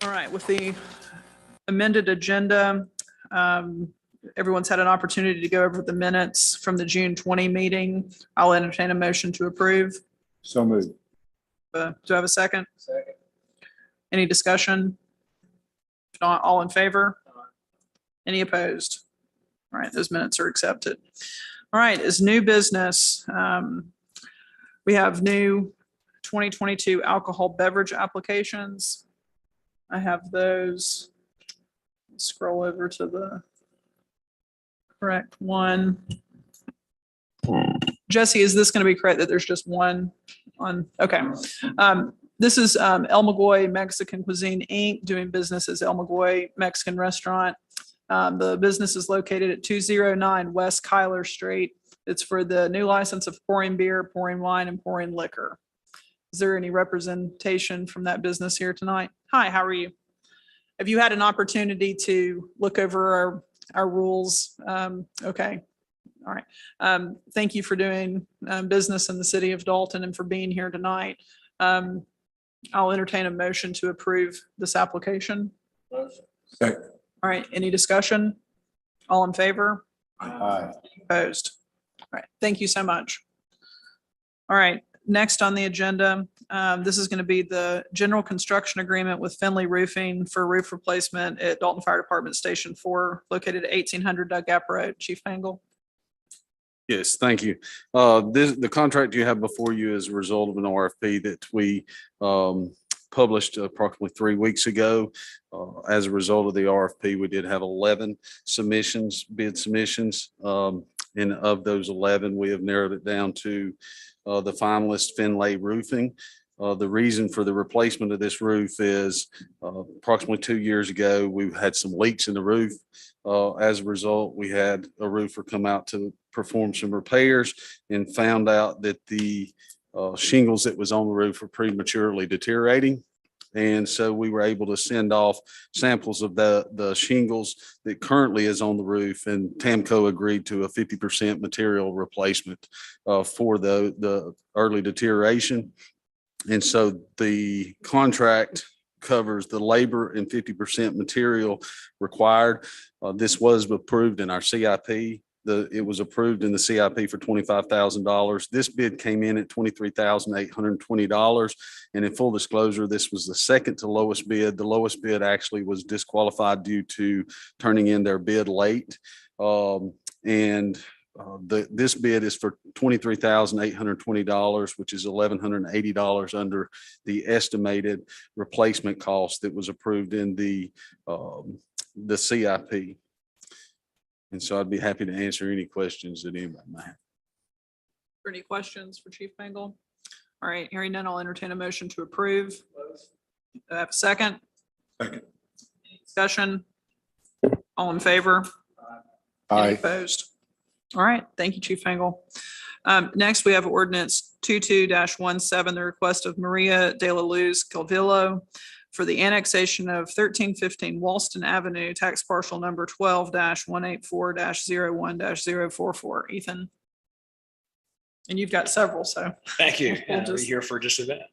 All right, with the amended agenda, everyone's had an opportunity to go over the minutes from the June 20 meeting. I'll entertain a motion to approve. So moved. Do I have a second? Second. Any discussion? If not, all in favor? Any opposed? All right, those minutes are accepted. All right, as new business, we have new 2022 alcohol beverage applications. I have those. Scroll over to the correct one. Jesse, is this going to be correct that there's just one on? Okay. This is El Magoy Mexican Cuisine, Inc., doing business as El Magoy Mexican Restaurant. The business is located at 209 West Kyler Street. It's for the new license of pouring beer, pouring wine, and pouring liquor. Is there any representation from that business here tonight? Hi, how are you? Have you had an opportunity to look over our rules? Okay. All right. Thank you for doing business in the city of Dalton and for being here tonight. I'll entertain a motion to approve this application. Second. All right. Any discussion? All in favor? Aye. Opposed? All right. Thank you so much. All right. Next on the agenda, this is going to be the general construction agreement with Finley Roofing for roof replacement at Dalton Fire Department Station 4, located at 1800 Doug Gap Road. Chief Fangle. Yes, thank you. The contract you have before you is a result of an RFP that we published approximately 3 weeks ago. As a result of the RFP, we did have 11 submissions, bid submissions. And of those 11, we have narrowed it down to the finalist Finlay Roofing. The reason for the replacement of this roof is approximately 2 years ago, we had some leaks in the roof. As a result, we had a roofer come out to perform some repairs and found out that the shingles that was on the roof were prematurely deteriorating. And so we were able to send off samples of the shingles that currently is on the roof, and TAMCO agreed to a 50% material replacement for the early deterioration. And so the contract covers the labor and 50% material required. This was approved in our CIP. It was approved in the CIP for $25,000. This bid came in at $23,820. And in full disclosure, this was the second to lowest bid. The lowest bid actually was disqualified due to turning in their bid late. This bid is for $23,820, which is $1,180 under the estimated replacement cost that was approved in the CIP. And so I'd be happy to answer any questions that anybody might have. Any questions for Chief Fangle? All right, hearing none, I'll entertain a motion to approve. Do I have a second? Second. Any discussion? All in favor? Any opposed? All right, thank you, Chief Fangle. Next, we have ordinance 22-17, the request of Maria de la Luz Calvillo for the annexation of 1315 Walston Avenue, tax parcel number 12-184-01-044. Ethan. And you've got several, so. Thank you. We'll I'll be just- here for just a minute.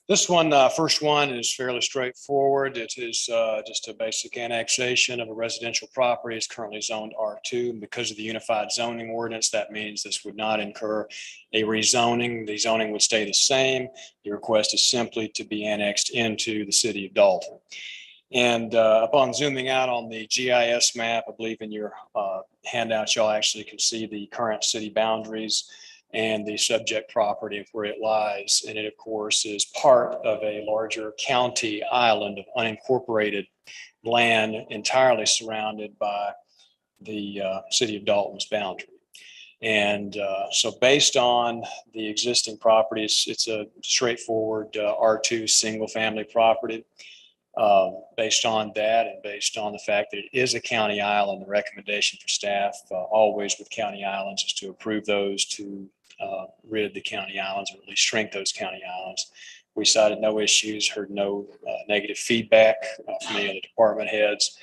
This one, first one is fairly straightforward. It is just a basic annexation of a residential property. It's currently zoned R2. And because of the unified zoning ordinance, that means this would not incur a rezoning. The zoning would stay the same. The request is simply to be annexed into the city of Dalton. And upon zooming out on the GIS map, I believe in your handouts, y'all actually can see the current city boundaries and the subject property of where it lies. And it, of course, is part of a larger county island of unincorporated land entirely surrounded by the city of Dalton's boundary. And so based on the existing properties, it's a straightforward R2 single family property. Based on that and based on the fact that it is a county island, the recommendation for staff always with county islands is to approve those to rid the county islands, or at least shrink those county islands. We cited no issues, heard no negative feedback from any of the department heads,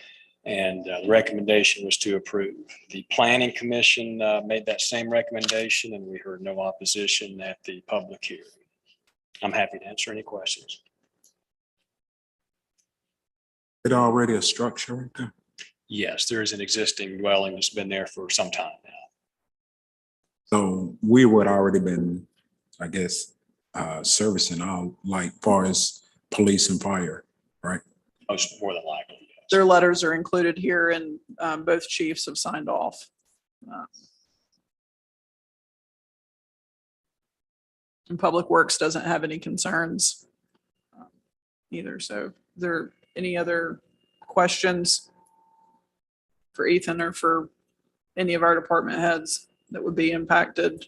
and the recommendation was to approve. The Planning Commission made that same recommendation, and we heard no opposition at the public hearing. I'm happy to answer any questions. It already a structure right there? Yes, there is an existing dwelling that's been there for some time now. So we would already been, I guess, servicing all, like far as police and fire, right? Most more than likely, yes. Their letters are included here and both chiefs have signed off. And Public Works doesn't have any concerns either. So are there any other questions for Ethan or for any of our department heads that would be impacted?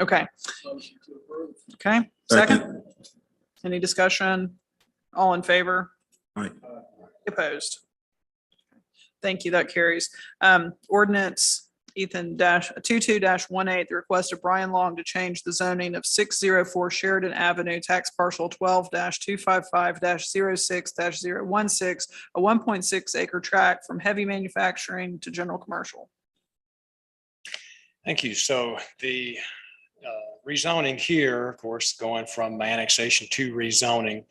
Okay. Okay, second, any discussion? All in favor? Aye. Opposed? Thank you, that carries. Ordinance Ethan 22-18, the request of Brian Long to change the zoning of 604 Sheridan Avenue, tax parcel 12-255-06-016, a 1.6 acre tract from heavy manufacturing to general commercial. Thank you. So the rezoning here, of course, going from annexation to rezoning,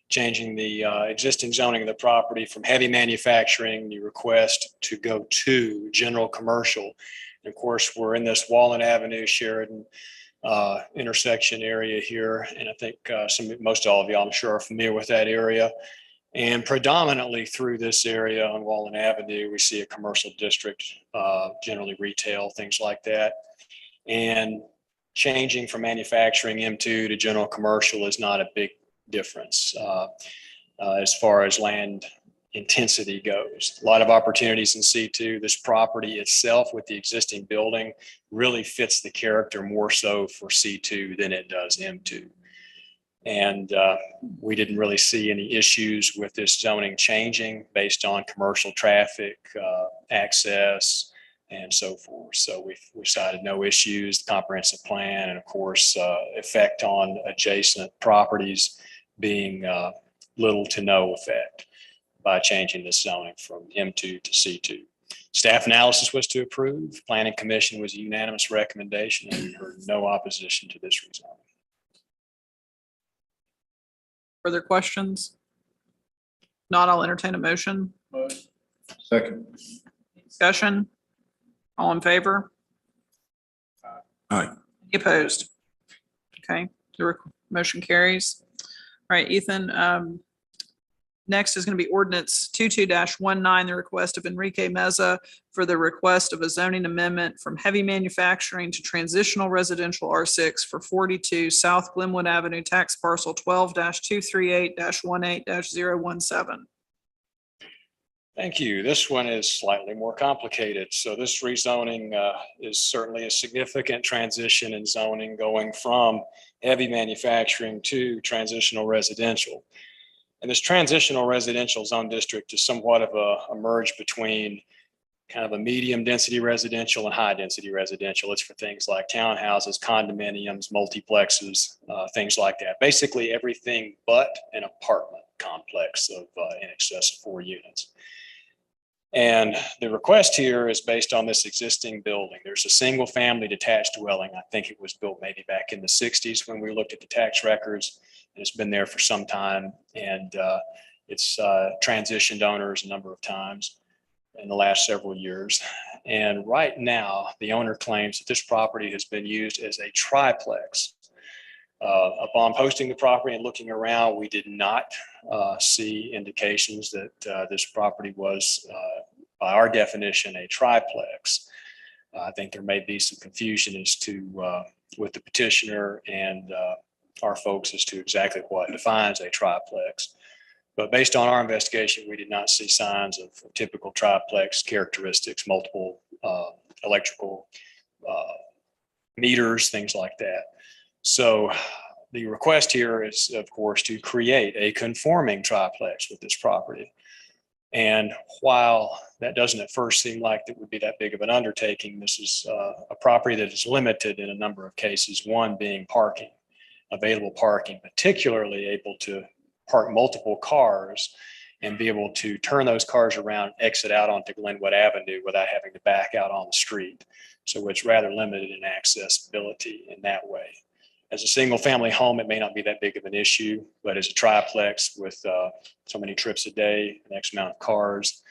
changing the existing zoning of the property from heavy manufacturing, the request to go to general commercial. And of course, we're in this Wallen Avenue, Sheridan intersection area here. And I think most all of y'all, I'm sure, are familiar with that area. And predominantly through this area on Wallen Avenue, we see a commercial district, generally retail, things like that. And changing from manufacturing M2 to general commercial is not a big difference as far as land intensity goes. A lot of opportunities in C2. This property itself with the existing building really fits the character more so for C2 than it does M2. And we didn't really see any issues with this zoning changing based on commercial traffic, access, and so forth. So we cited no issues, the comprehensive plan, and of course, effect on adjacent properties being little to no effect by changing this zoning from M2 to C2. Staff analysis was to approve. Planning Commission was a unanimous recommendation, and we heard no opposition to this rezoning. Further questions? Not, I'll entertain a motion. Second. Discussion? All in favor? Aye. Any opposed? Okay, the motion carries. All right, Ethan, next is going to be ordinance 22-19, the request of Enrique Meza for the request of a zoning amendment from heavy manufacturing to transitional residential R6 for 42 South Glenwood Avenue, tax parcel 12-238-18-017. Thank you. This one is slightly more complicated. So this rezoning is certainly a significant transition in zoning, going from heavy manufacturing to transitional residential. And this transitional residential zone district is somewhat of a merge between kind of a medium density residential and high density residential. It's for things like townhouses, condominiums, multiplexes, things like that. Basically everything but an apartment complex of in excess of 4 units. And the request here is based on this existing building. There's a single family detached dwelling. I think it was built maybe back in the 60s when we looked at the tax records. It's been there for some time, and it's transitioned owners a number of times in the last several years. And right now, the owner claims that this property has been used as a triplex. Upon posting the property and looking around, we did not see indications that this property was, by our definition, a triplex. I think there may be some confusion as to with the petitioner and our folks as to exactly what defines a triplex. But based on our investigation, we did not see signs of typical triplex characteristics, multiple electrical meters, things like that. So the request here is, of course, to create a conforming triplex with this property. And while that doesn't at first seem like it would be that big of an undertaking, this is a property that is limited in a number of cases, one being parking, available parking, particularly able to park multiple cars and be able to turn those cars around, exit out onto Glenwood Avenue without having to back out on the street. So it's rather limited in accessibility in that way. As a single family home, it may not be that big of an issue, but as a triplex with so many trips a day, an X amount of cars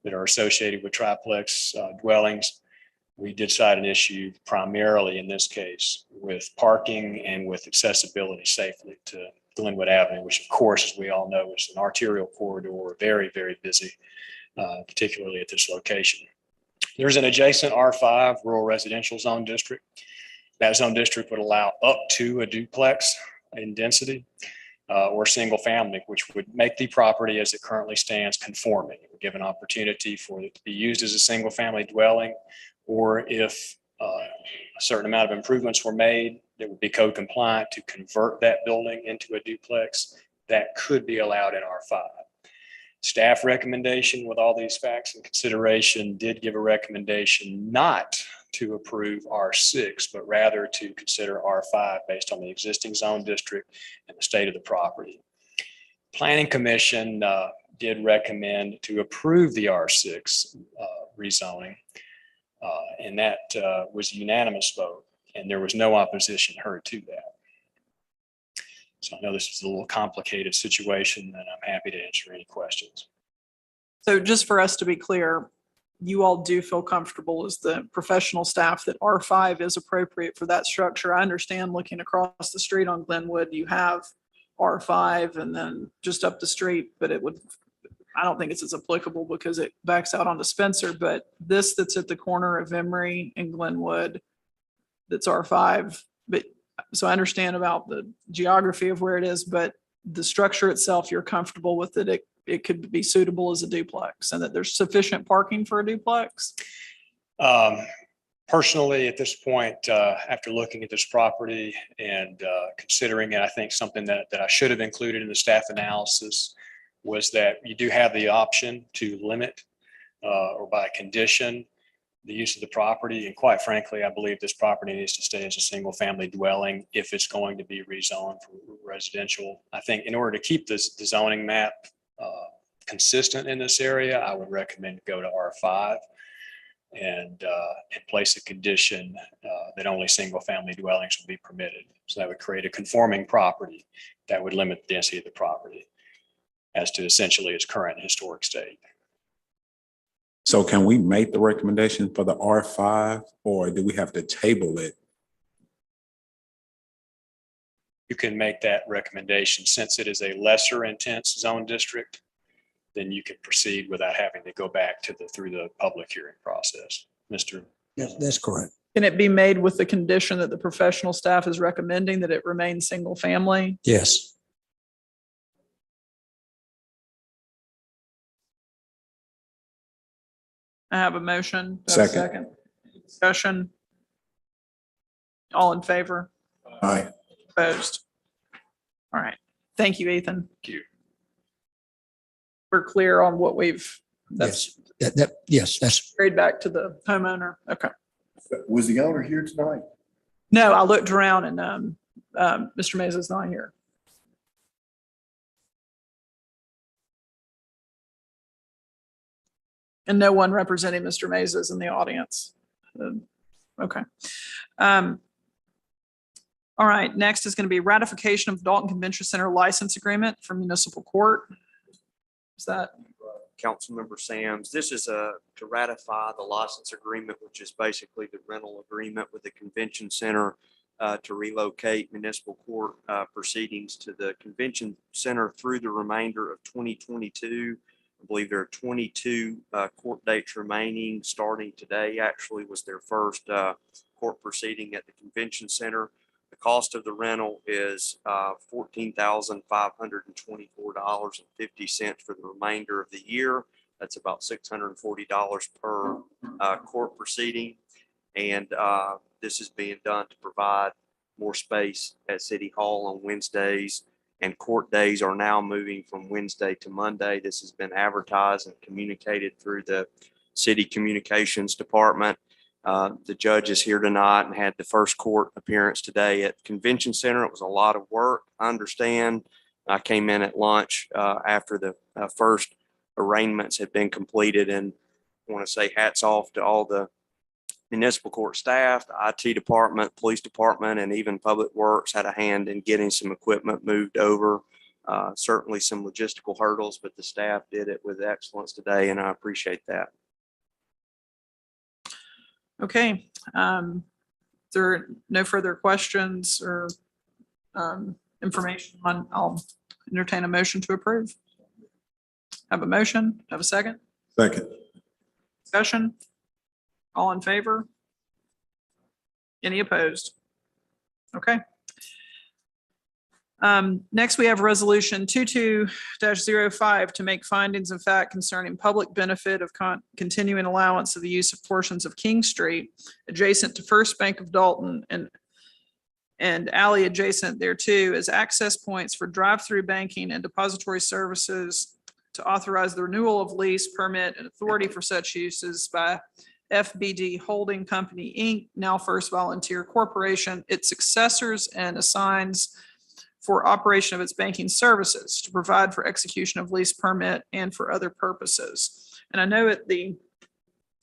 that are associated with triplex dwellings, we did cite an issue primarily in this case with parking and with accessibility safely to Glenwood Avenue, which of course, as we all know, is an arterial corridor, very, very busy, particularly at this location. There's an adjacent R5 rural residential zone district. That zone district would allow up to a duplex in density or single family, which would make the property as it currently stands conforming. It would give an opportunity for it to be used as a single family dwelling, or if a certain amount of improvements were made that would be code compliant to convert that building into a duplex, that could be allowed in R5. Staff recommendation with all these facts in consideration did give a recommendation not to approve R6, but rather to consider R5 based on the existing zone district and the state of the property. Planning Commission did recommend to approve the R6 rezoning, and that was a unanimous vote, and there was no opposition heard to that. So I know this is a little complicated situation, and I'm happy to answer any questions. So just for us to be clear, you all do feel comfortable as the professional staff that R5 is appropriate for that structure. I understand looking across the street on Glenwood, you have R5 and then just up the street, but I don't think it's as applicable because it backs out onto Spencer, but this that's at the corner of Emory and Glenwood, that's R5. But so I understand about the geography of where it is, but the structure itself, you're comfortable with it. It could be suitable as a duplex and that there's sufficient parking for a duplex? Personally, at this point, after looking at this property and considering it, I think something that I should have included in the staff analysis was that you do have the option to limit or by condition the use of the property. And quite frankly, I believe this property needs to stay as a single family dwelling if it's going to be rezoned for residential. I think in order to keep the zoning map consistent in this area, I would recommend go to R5 and place a condition that only single family dwellings will be permitted. So that would create a conforming property that would limit the density of the property as to essentially its current historic state. So can we make the recommendation for the R5 or do we have to table it? You can make that recommendation since it is a lesser intense zone district, then you can proceed without having to go back to through the public hearing process. Mr. Yes, that's correct. Can it be made with the condition that the professional staff is recommending that it remain single family? Yes. I have a motion. Do I have a Second. Discussion. All in favor? Aye. Opposed? All right. Thank you, Ethan. Thank you. We're clear on what that's Yes, that's, carried back to the homeowner. Okay. Was the owner here tonight? No, I looked around and Mr. Mesa's not here. And no one representing Mr. Mesa is in the audience. Okay. All right, next is going to be ratification of Dalton Convention Center license agreement for municipal court. Is that? Councilmember Sams, this is to ratify the license agreement, which is basically the rental agreement with the convention center to relocate municipal court proceedings to the convention center through the remainder of 2022. I believe there are 22 court dates remaining. Starting today actually was their first court proceeding at the convention center. The cost of the rental is $14,524.50 for the remainder of the year. That's about $640 per court proceeding. And this is being done to provide more space at City Hall on Wednesdays. And court days are now moving from Wednesday to Monday. This has been advertised and communicated through the city communications department. The judge is here tonight and had the first court appearance today at Convention Center. It was a lot of work. I understand. I came in at lunch after the first arraignments had been completed, and I want to say hats off to all the municipal court staff, the IT department, police department, and even public works had a hand in getting some equipment moved over. Certainly some logistical hurdles, but the staff did it with excellence today, and I appreciate that. Okay. There are no further questions or information on, I'll entertain a motion to approve. Have a motion, have a second, Second. discussion? All in favor? Any opposed? Okay. Next, we have resolution 22-05 to make findings of fact concerning public benefit of continuing allowance of the use of portions of King Street adjacent to First Bank of Dalton and alley adjacent thereto as access points for drive-through banking and depository services, to authorize the renewal of lease, permit, and authority for such uses by FBD Holding Company, Inc., now First Volunteer Corporation, its successors, and assigns for operation of its banking services, to provide for execution of lease permit and for other purposes. And I know at the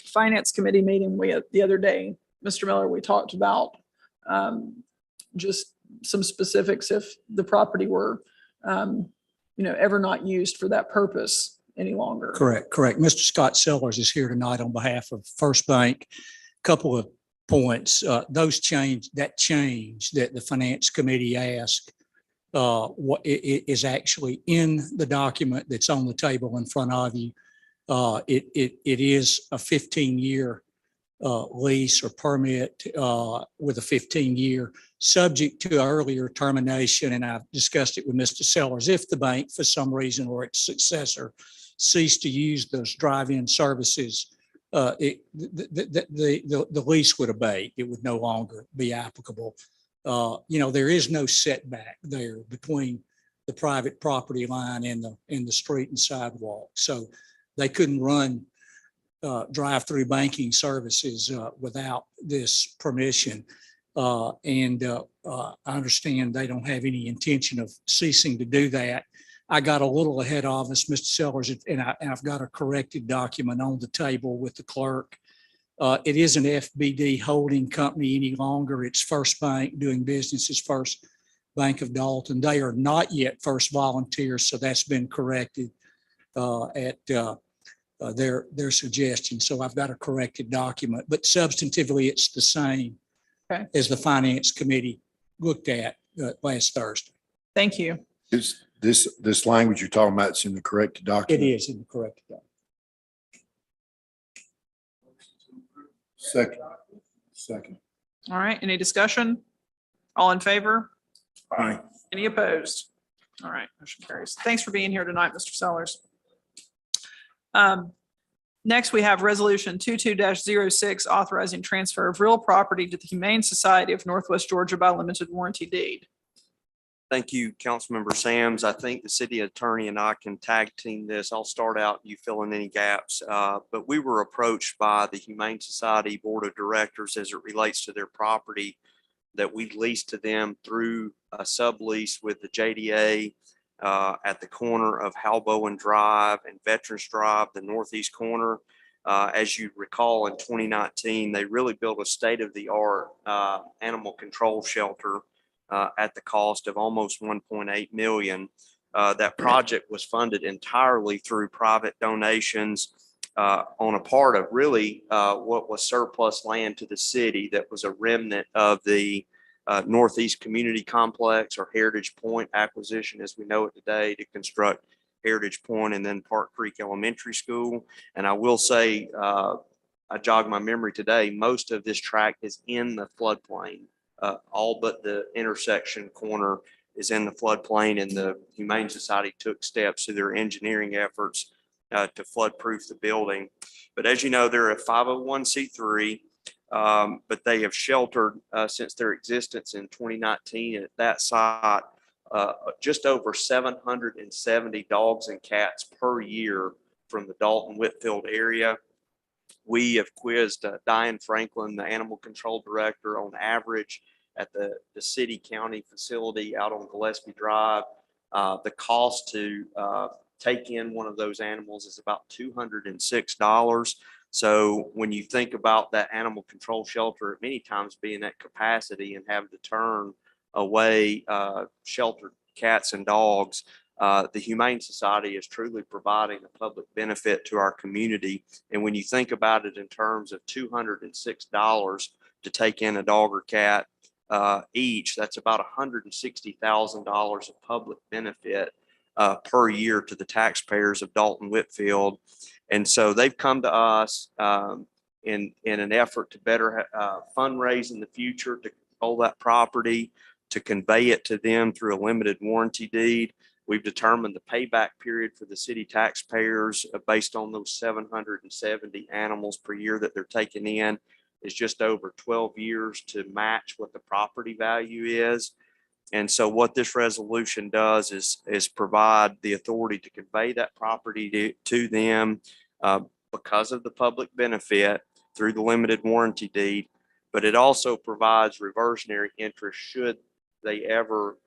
Finance Committee meeting the other day, Mr. Miller, we talked about just some specifics if the property were, ever not used for that purpose any longer. Correct. Mr. Scott Sellers is here tonight on behalf of First Bank. Couple of points. That change that the Finance Committee asked what is actually in the document that's on the table in front of you. It is a 15-year lease or permit with a 15-year, subject to earlier termination. And I've discussed it with Mr. Sellers. If the bank, for some reason, or its successor, ceased to use those drive-in services, the lease would abate. It would no longer be applicable. There is no setback there between the private property line and the street and sidewalk. So they couldn't run drive-through banking services without this permission. And I understand they don't have any intention of ceasing to do that. I got a little ahead of us, Mr. Sellers, and I've got a corrected document on the table with the clerk. It isn't FBD Holding Company any longer. It's First Bank, doing business as First Bank of Dalton. They are not yet First Volunteers, so that's been corrected at their suggestion. So I've got a corrected document, but substantively it's the same as the Finance Committee looked at last Thursday. Thank you. Is this language you're talking about, it's in the corrected It document? is in the corrected document. Second. All right, any discussion? All in favor? Aye. Any opposed? All right, motion carries. Thanks for being here tonight, Mr. Sellers. Next, we have resolution 22-06 authorizing transfer of real property to the Humane Society of Northwest Georgia by limited warranty deed. Thank you, Councilmember Sams. I think the city attorney and I can tag team this. I'll start out, you fill in any gaps. But we were approached by the Humane Society Board of Directors as it relates to their property that we leased to them through a sublease with the JDA at the corner of Halbowen Drive and Veterans Drive, the northeast corner. As you recall, in 2019, they really built a state-of-the-art animal control shelter at the cost of almost $1.8 million. That project was funded entirely through private donations on a part of really what was surplus land to the city that was a remnant of the Northeast Community Complex, or Heritage Point acquisition as we know it today, to construct Heritage Point and then Park Creek Elementary School. And I will say, I jogged my memory today, most of this tract is in the floodplain. All but the intersection corner is in the floodplain, and the Humane Society took steps through their engineering efforts to flood-proof the building. But as you know, they're a 501c3, but they have sheltered since their existence in 2019 at that site just over 770 dogs and cats per year from the Dalton-Whitfield area. We have quizzed Diane Franklin, the animal control director, on average at the city county facility out on Gillespie Drive. The cost to take in one of those animals is about $206. So when you think about that animal control shelter, many times being at capacity and having to turn away sheltered cats and dogs, the Humane Society is truly providing a public benefit to our community. And when you think about it in terms of $206 to take in a dog or cat each, that's about $160,000 of public benefit per year to the taxpayers of Dalton Whitfield. And so they've come to us in an effort to better fundraise in the future, to control that property, to convey it to them through a limited warranty deed. We've determined the payback period for the city taxpayers based on those 770 animals per year that they're taking in is just over 12 years to match what the property value is. And so what this resolution does is provide the authority to convey that property to them because of the public benefit through the limited warranty deed. But it also provides reversionary interest should they ever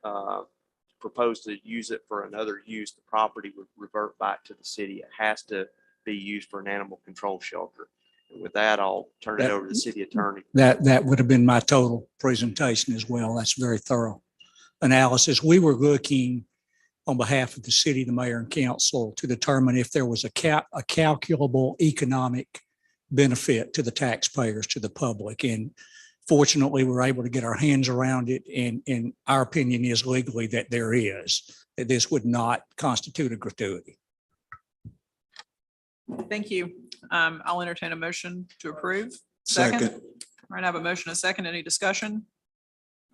propose to use it for another use. The property would revert back to the city. It has to be used for an animal control shelter. And with that, I'll turn it over to the city attorney. That would have been my total presentation as well. That's very thorough analysis. We were looking on behalf of the city, the mayor and council to determine if there was a calculable economic benefit to the taxpayers, to the public. And fortunately, we're able to get our hands around it. And our opinion is legally that there is, that this would not constitute a gratuity. Thank you. I'll entertain a motion to approve. Second. All right, I have a motion, a second. Any discussion?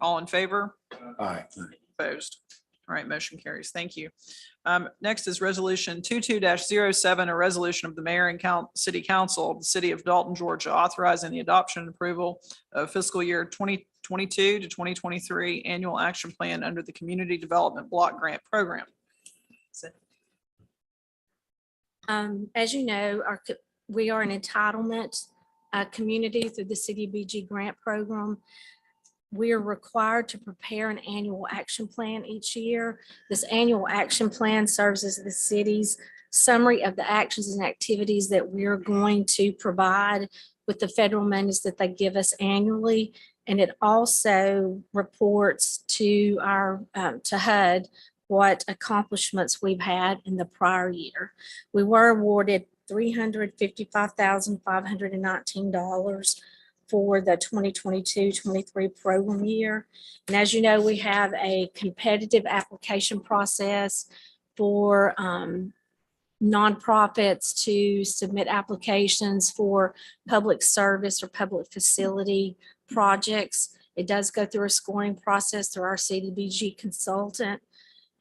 All in favor? Aye. Opposed? All right, motion carries. Thank you. Next is resolution 22-07, a resolution of the mayor and city council of the city of Dalton, Georgia, authorizing the adoption and approval of fiscal year 2022 to 2023 annual action plan under the Community Development Block Grant Program. As you know, we are an entitlement community through the CDBG grant program. We are required to prepare an annual action plan each year. This annual action plan serves as the city's summary of the actions and activities that we're going to provide with the federal monies that they give us annually. And it also reports to our to HUD what accomplishments we've had in the prior year. We were awarded $355,519 for the 2022-23 program year. And as you know, we have a competitive application process for nonprofits to submit applications for public service or public facility projects. It does go through a scoring process through our CDBG consultant.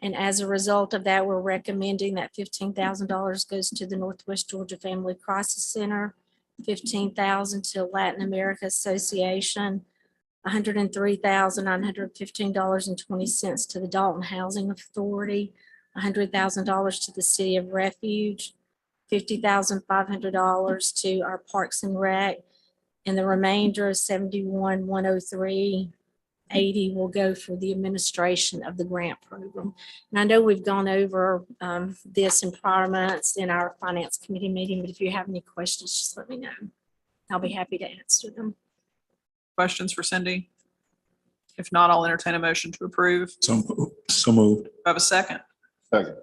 And as a result of that, we're recommending that $15,000 goes to the Northwest Georgia Family Crisis Center, $15,000 to Latin America Association, $103,915.20 to the Dalton Housing Authority, $100,000 to the City of Refuge, $50,500 to our Parks and Rec, and the remainder of $71,103.80 will go for the administration of the grant program. And I know we've gone over this in prior months in our finance committee meeting, but if you have any questions, just let me know. I'll be happy to answer them. Questions for Cindy? If not, I'll entertain a motion to approve. So moved. Do I have a second? Second.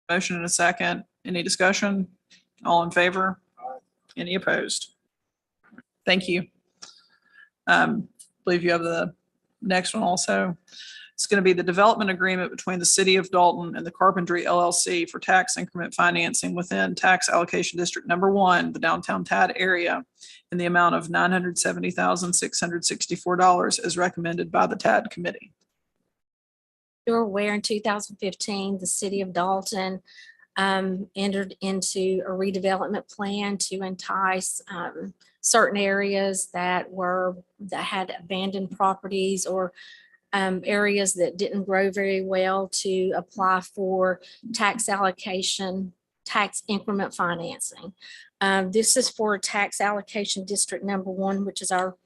Motion and a second. Any discussion? All in favor? Any opposed? Thank you. Believe you have the next one also. It's going to be the development agreement between the city of Dalton and the Carpentry LLC for tax increment financing within tax allocation district number 1, the downtown TAD area, in the amount of $970,664 as recommended by the TAD committee. You're aware in 2015, the city of Dalton entered into a redevelopment plan to entice certain areas that had abandoned properties or areas that didn't grow very well to apply for tax allocation, tax increment financing. This is for tax allocation district number 1, which is our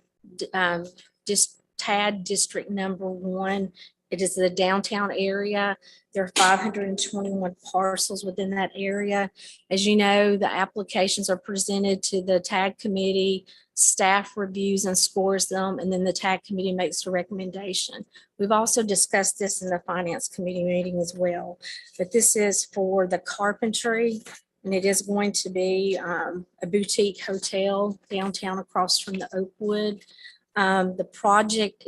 TAD district number 1 It is the downtown area. There are 521 parcels within that area. As you know, the applications are presented to the TAG committee, staff reviews and scores them, and then the TAG committee makes a recommendation. We've also discussed this in the finance committee meeting as well, but this is for the carpentry, and it is going to be a boutique hotel downtown across from the Oakwood. The project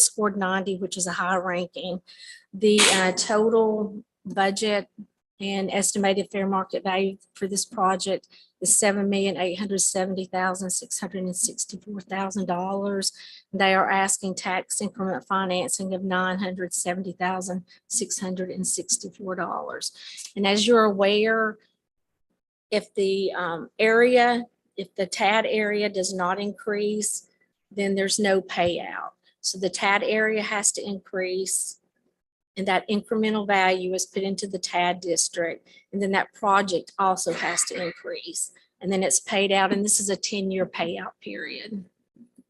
scored 90, which is a high ranking. The total budget and estimated fair market value for this project is $7,870,664,000. They are asking tax increment financing of $970,664. And as you're aware, if the if the TAD area does not increase, then there's no payout. So the TAD area has to increase, and that incremental value is put into the TAD district. And then that project also has to increase. And then it's paid out, and this is a 10-year payout period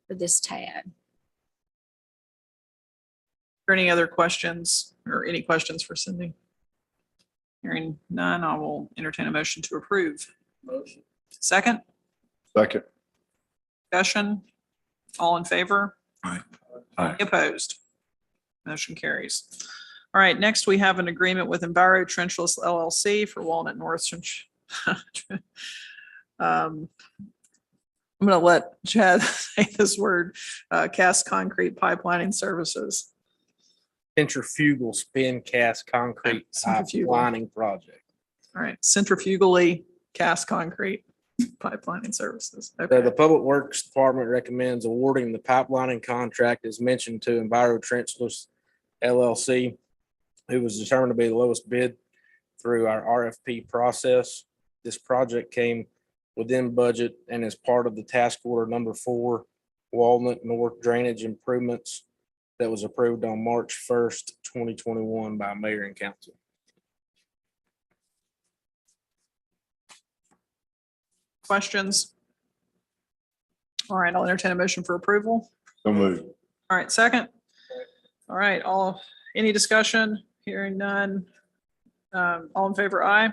for this TAD. Are any other questions or any questions for Cindy? Hearing none, I will entertain a motion to approve. Motion. Second, Second. discussion, all in favor? Aye. Aye. Any opposed? Motion carries. All right, next we have an agreement with Enviro Trenchless LLC for Walnut North. I'm going to let Chad say this word, cast concrete pipelining services. Centrifugal spin cast concrete Centrifugal. pipelining project. All right, centrifugally cast concrete pipelining services. So Okay. the Public Works Department recommends awarding the pipelining contract as mentioned to Enviro Trenchless LLC, who was determined to be the lowest bid through our RFP process. This project came within budget and is part of the task order number 4, Walnut North drainage improvements that was approved on March 1st, 2021 by Mayor and Council. Questions? All right, I'll entertain a motion for approval. So moved. All right, second. All right, any discussion? Hearing none. All in favor, aye.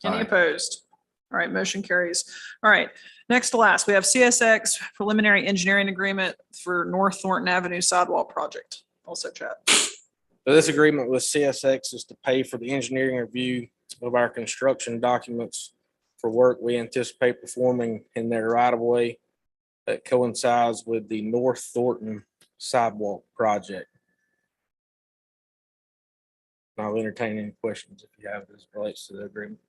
Any Aye. opposed? All right, motion carries. All right, next to last, we have CSX preliminary engineering agreement for North Thornton Avenue sidewalk project. Also chat. So this agreement with CSX is to pay for the engineering review of our construction documents for work we anticipate performing in their right of way that coincides with the North Thornton sidewalk project. I'll entertain any questions if you have as it relates to the agreement.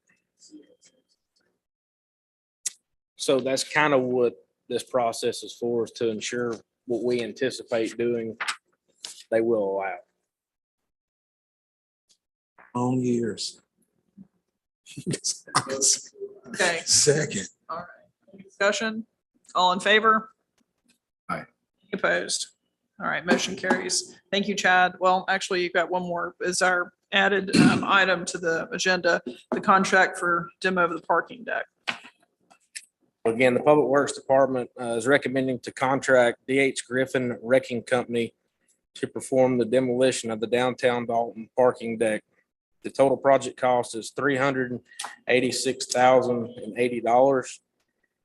So that's kind of what this process is for, is to ensure what we anticipate doing, they will allow. Long years. Okay, Second. all right. Any discussion? All in favor? Aye. Any opposed? All right, motion carries. Thank you, Chad. Well, actually, you've got one more. Is our added item to the agenda, the contract for demo of the parking deck. Again, the Public Works Department is recommending to contract DH Griffin Wrecking Company to perform the demolition of the downtown Dalton parking deck. The total project cost is $386,080.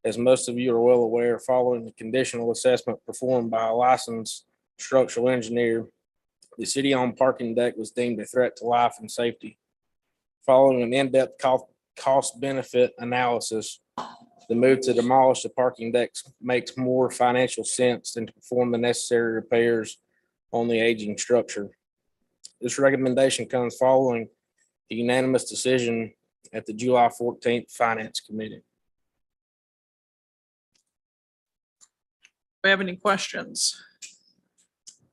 As most of you are well aware, following the conditional assessment performed by a licensed structural engineer, the city-owned parking deck was deemed a threat to life and safety. Following an in-depth cost-benefit analysis, the move to demolish the parking decks makes more financial sense than to perform the necessary repairs on the aging structure. This recommendation comes following the unanimous decision at the July 14th Finance Committee. Do we have any questions?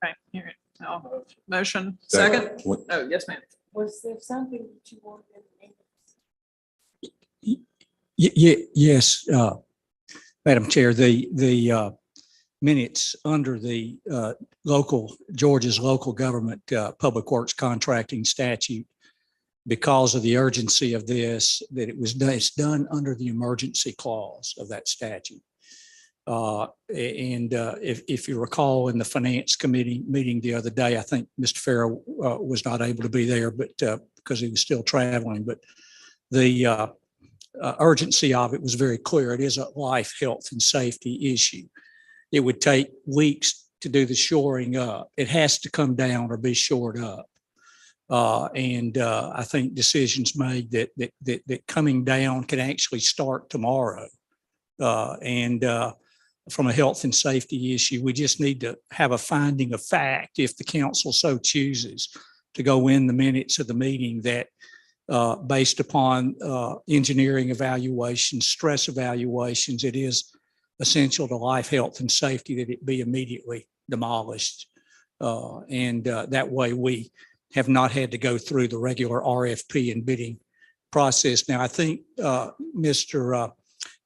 Okay, here, no. Motion, Second. second? What- Oh, yes, ma'am. Was there something that you wanted in Yes, Madam Chair, the minutes under the Georgia's local government public works contracting statute, because of the urgency of this, that it's done under the emergency clause of that statute. If you recall in the finance committee meeting the other day, I think Mr. Farrow was not able to be there, but because he was still traveling, but the urgency of it was very clear. It is a life, health, and safety issue. It would take weeks to do the shoring up. It has to come down or be shored up. I think decisions made that coming down can actually start tomorrow. From a health and safety issue, we just need to have a finding of fact, if the council so chooses, to go in the minutes of the meeting that based upon engineering evaluations, stress evaluations, it is essential to life, health, and safety that it be immediately demolished. That way we have not had to go through the regular RFP and bidding process. Now, I think, Mr.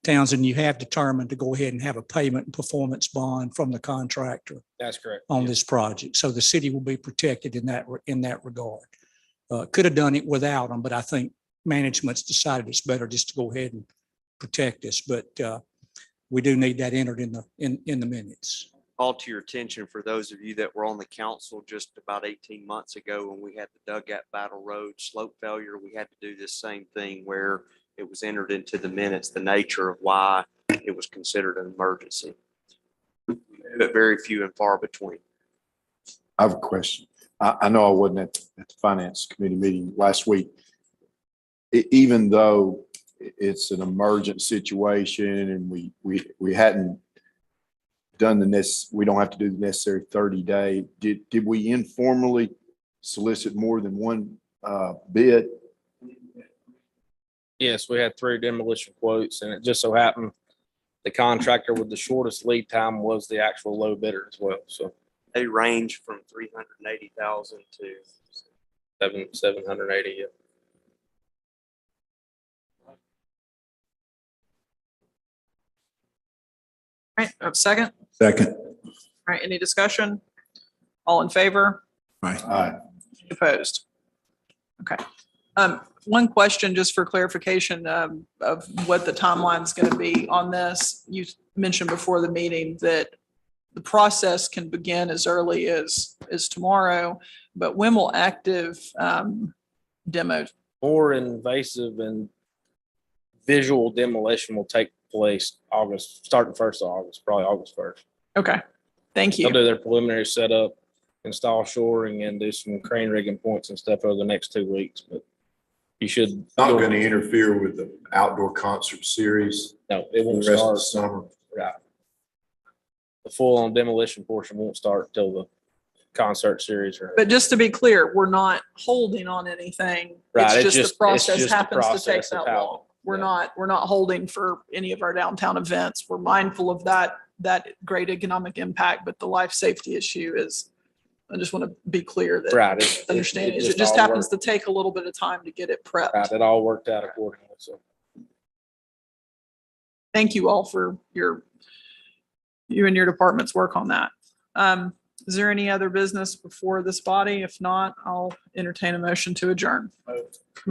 Townsend, you have determined to go ahead and have a payment and performance bond from the contractor That's correct. on Yes. this project. So the city will be protected in that regard. Could have done it without them, but I think management's decided it's better just to go ahead and protect us. But we do need that entered in the minutes. Call to your attention for those of you that were on the council just about 18 months ago when we had the Dugout Battle Road slope failure. We had to do this same thing where it was entered into the minutes, the nature of why it was considered an emergency. But very few and far between. I have a question. I know I wasn't at the finance committee meeting last week. Even though it's an emergent situation and we hadn't done we don't have to do the necessary 30-day. Did we informally solicit more than one bid? Yes, we had 3 demolition quotes, and it just so happened the contractor with the shortest lead time was the actual low bidder as well. So They range from 380,000 to 780. Yeah. All right, I have a second. Second. All right, any discussion? All in favor? Aye. Aye. Opposed? Okay. One question just for clarification of what the timeline is going to be on this. You mentioned before the meeting that the process can begin as early as tomorrow, but when will active demo? More invasive and visual demolition will take place starting 1st of August, probably August 1st. Okay, thank They'll you. do their preliminary setup, install shoring, and do some crane rigging points and stuff over the next 2 weeks, but you should. Not going to interfere with the outdoor concert series. No, it for won't the rest of the start. summer. Right. The full-on demolition portion won't start until the concert series. But just to be clear, we're not holding on anything. Right, It's just the process just the happens to take process of that how- long. We're yeah. not holding for any of our downtown events. We're mindful of that great economic impact, but the life safety issue is, I just want to be clear that Right. understanding is it just happens to take a little bit of time to get it Right, prepped. it all worked out accordingly, so. Thank you all for you and your department's work on that. Is there any other business before this body? If not, I'll entertain a motion to adjourn.